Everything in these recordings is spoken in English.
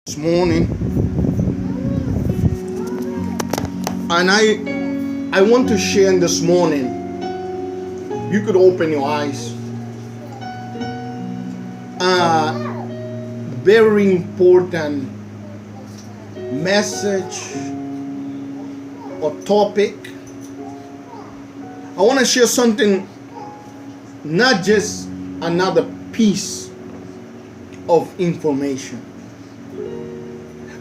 This morning, and I want to share this morning. You could open your eyes. Very important message or topic. I want to share something, not just another piece of information,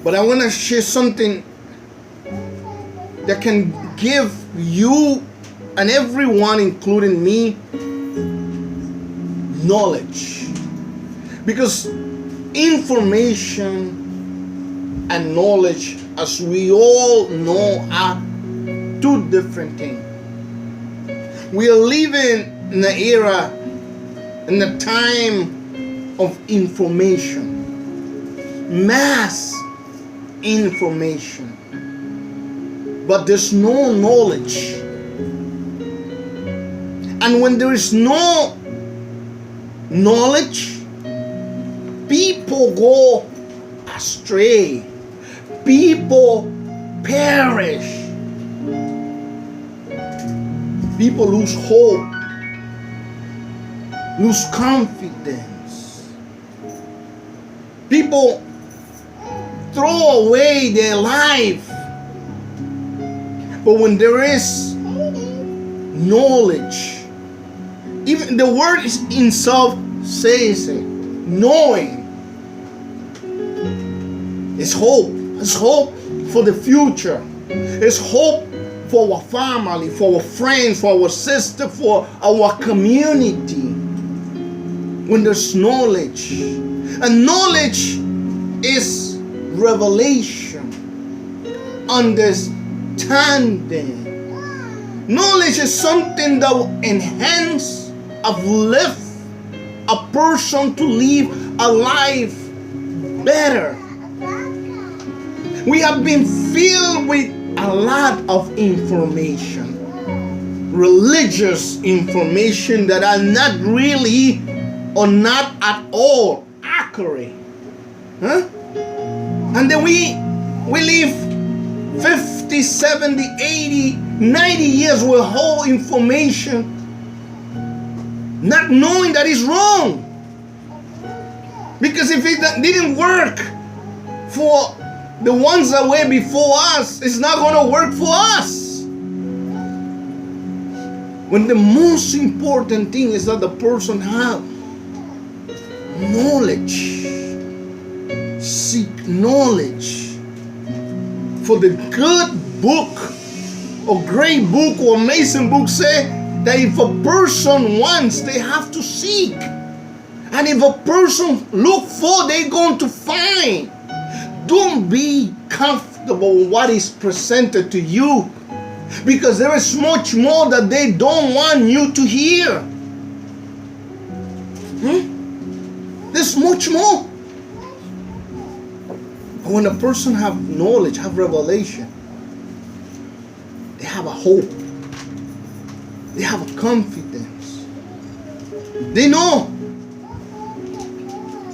but I want to share something that can give you and everyone, including me, knowledge. Because information and knowledge, as we all know, are two different things. We are living in the era, in the time of information, mass information, but there's no knowledge. And when there is no knowledge, people go astray, people perish, people lose hope, lose confidence, people throw away their life. But when there is knowledge, even the word is itself says it, knowing. It's hope. It's hope for the future. It's hope for our family, for our friends, for our sister, for our community. When there's knowledge. And knowledge is revelation, understanding. Knowledge is something that will enhance, uplift a person to live a life better. We have been filled with a lot of information, religious information that are not really or not at all accurate. And then we live 50, 70, 80, 90 years with whole information, not knowing that it's wrong. Because if it didn't work for the ones that were before us, it's not going to work for us. When the most important thing is that the person have knowledge. Seek knowledge. For the good book or great book or amazing book say that if a person wants, they have to seek. And if a person look for, they're going to find. Don't be comfortable with what is presented to you, because there is much more that they don't want you to hear. There's much more. But when a person have knowledge, have revelation, they have a hope. They have a confidence. They know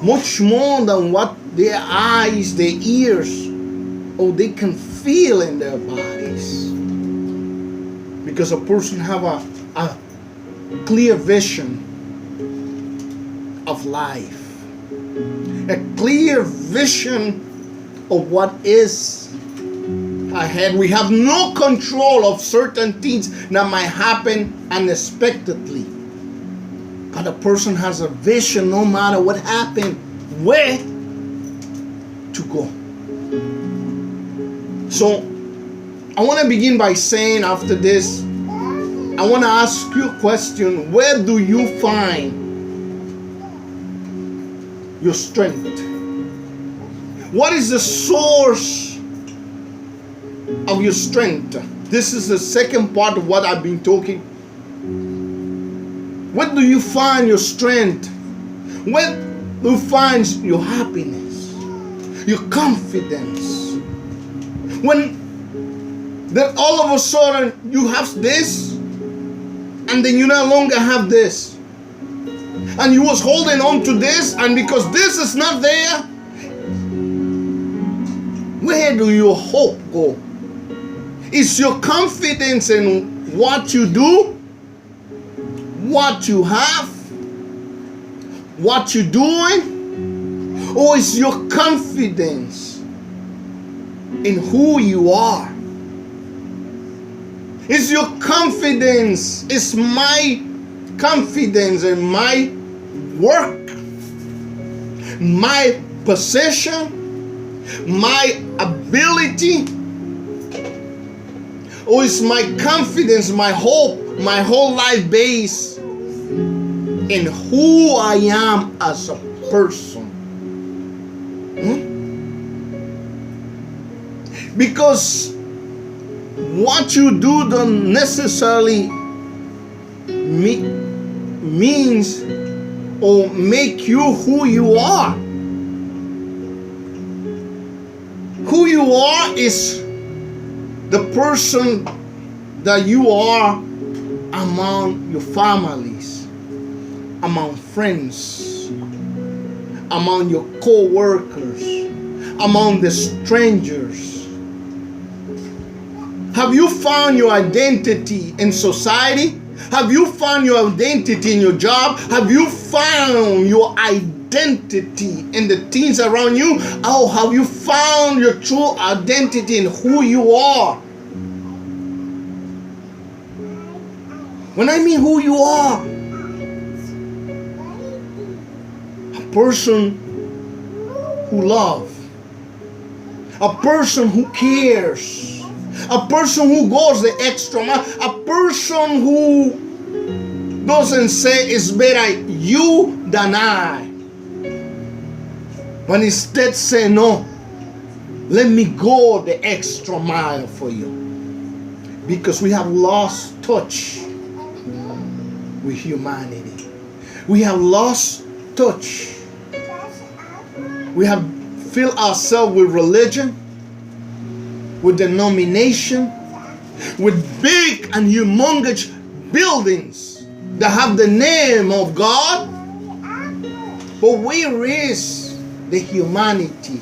much more than what their eyes, their ears, or they can feel in their bodies. Because a person have a clear vision of life. A clear vision of what is ahead. We have no control of certain things that might happen unexpectedly. But a person has a vision no matter what happened, where to go. So I want to begin by saying, after this, I want to ask you a question. Where do you find your strength? What is the source of your strength? This is the second part of what I've been talking. Where do you find your strength? Where do you find your happiness, your confidence? When then all of a sudden you have this, and then you no longer have this. And you was holding on to this, and because this is not there, where do your hope go? Is your confidence in what you do, what you have, what you're doing? Or is your confidence in who you are? Is your confidence, is my confidence in my work, my position, my ability? Or is my confidence, my hope, my whole life based in who I am as a person? Because what you do don't necessarily means or make you who you are. Who you are is the person that you are among your families, among friends, among your co-workers, among the strangers. Have you found your identity in society? Have you found your identity in your job? Have you found your identity in the things around you? Or have you found your true identity in who you are? When I mean who you are, a person who loves, a person who cares, a person who goes the extra mile, a person who doesn't say it's better you than I, but instead say no, let me go the extra mile for you. Because we have lost touch with humanity. We have lost touch. We have filled ourselves with religion, with denomination, with big and humongous buildings that have the name of God. But where is the humanity?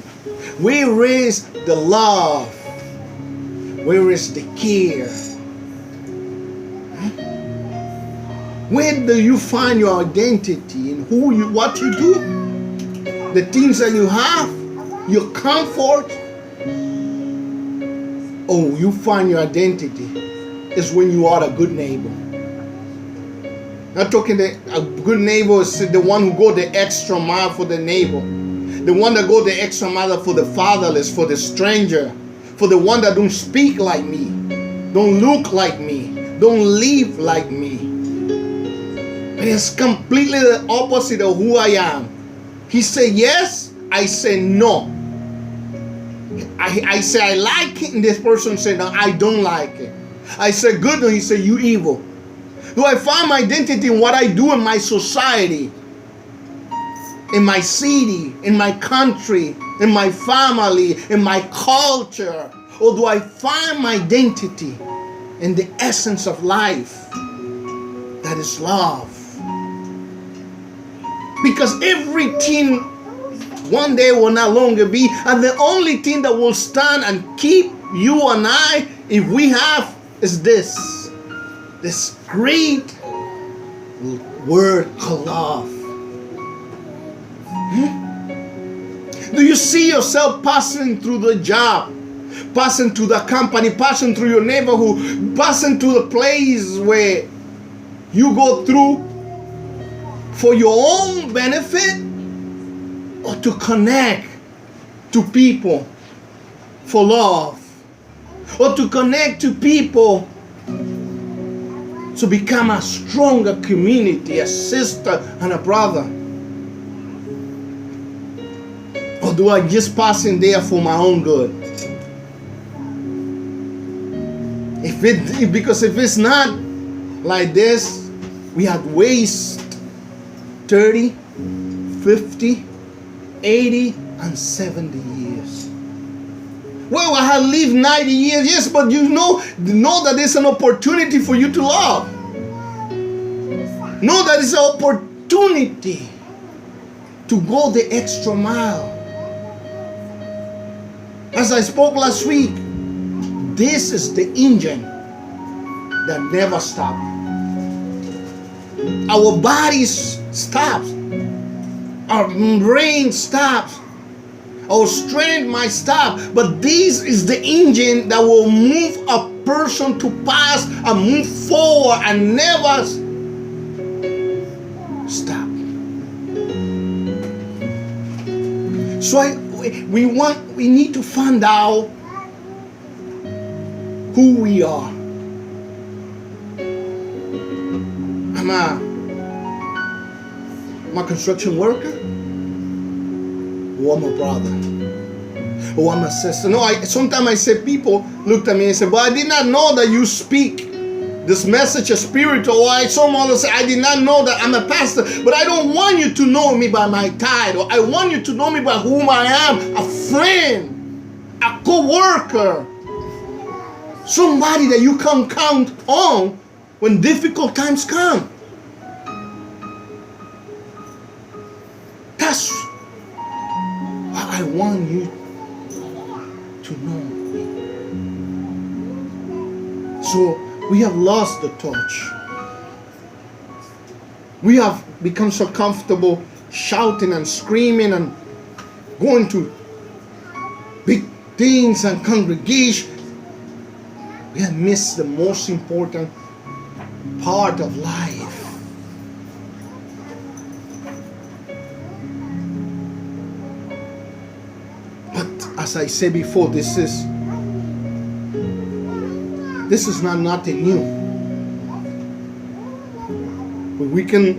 Where is the love? Where is the care? Where do you find your identity in who you, what you do, the things that you have, your comfort? Oh, you find your identity is when you are a good neighbor. Not talking that a good neighbor is the one who go the extra mile for the neighbor, the one that go the extra mile for the fatherless, for the stranger, for the one that don't speak like me, don't look like me, don't live like me. It's completely the opposite of who I am. He said yes, I say no. I say I like it, and this person said no, I don't like it. I say good, and he said you evil. Do I find my identity in what I do in my society, in my city, in my country, in my family, in my culture? Or do I find my identity in the essence of life, that is love? Because everything one day will no longer be, and the only thing that will stand and keep you and I, if we have, is this great word called love. Do you see yourself passing through the job, passing through the company, passing through your neighborhood, passing to the place where you go through for your own benefit, or to connect to people for love, or to connect to people to become a stronger community, a sister and a brother? Or do I just pass in there for my own good? Because if it's not like this, we have wasted 30, 50, 80, and 70 years. Well, I have lived 90 years, yes, but you know that there's an opportunity for you to love. Know that it's an opportunity to go the extra mile. As I spoke last week, this is the engine that never stops. Our bodies stops. Our brain stops. Our strength might stop. But this is the engine that will move a person to pass and move forward and never stop. So we need to find out who we are. I'm a construction worker, or I'm a brother, or I'm a sister. No, sometimes I say, people looked at me and said, but I did not know that you speak this message of spiritual. Or some others say, I did not know that I'm a pastor. But I don't want you to know me by my title. I want you to know me by whom I am, a friend, a co-worker, somebody that you can count on when difficult times come. That's what I want you to know. So we have lost the touch. We have become so comfortable shouting and screaming and going to big things and congregation. We have missed the most important part of life. But as I said before, this is not nothing new. But we could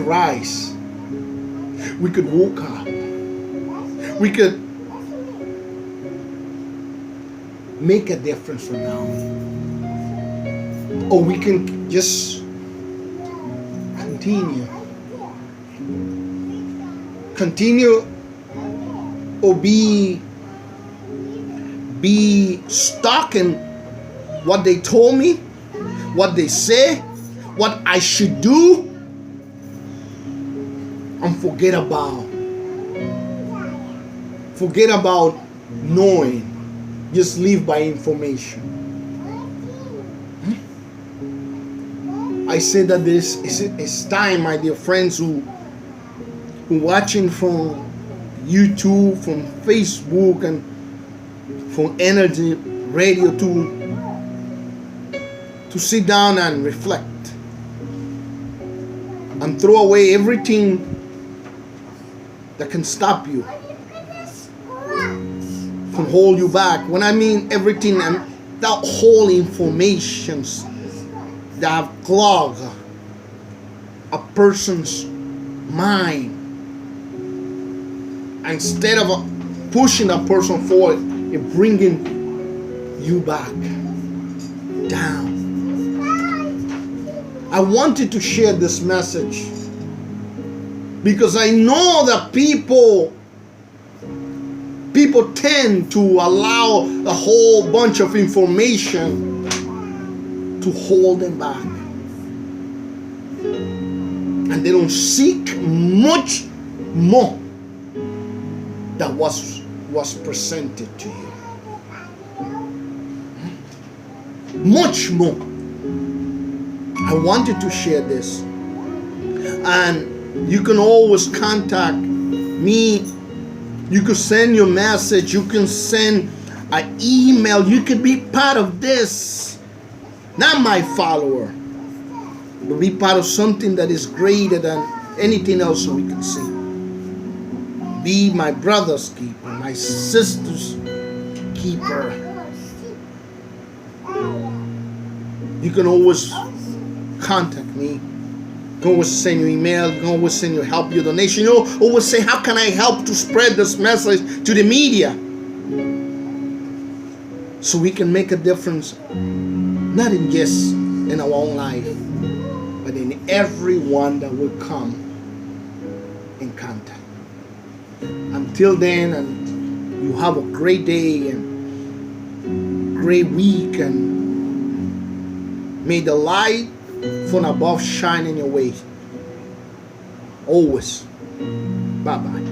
rise. We could walk up. We could make a difference from now. Or we can just continue or be stuck in what they told me, what they say, what I should do, and forget about knowing. Just live by information. I say that this is time, my dear friends who watching from YouTube, from Facebook, and from Energy Radio to sit down and reflect and throw away everything that can stop you, can hold you back. When I mean everything, that whole informations that have clogged a person's mind. Instead of pushing a person forward, it bringing you back down. I wanted to share this message because I know that people tend to allow a whole bunch of information to hold them back. And they don't seek much more that was presented to you. Much more. I wanted to share this. And you can always contact me. You can send your message. You can send an email. You can be part of this. Not my follower, but be part of something that is greater than anything else we can see. Be my brother's keeper, my sister's keeper. You can always contact me. You can always send your email. You can always send your help, your donation. You know, always say, how can I help to spread this message to the media? So we can make a difference, not in just in our own life, but in everyone that will come in contact. Until then, and you have a great day and great week, and may the light from above shine in your way. Always. Bye-bye.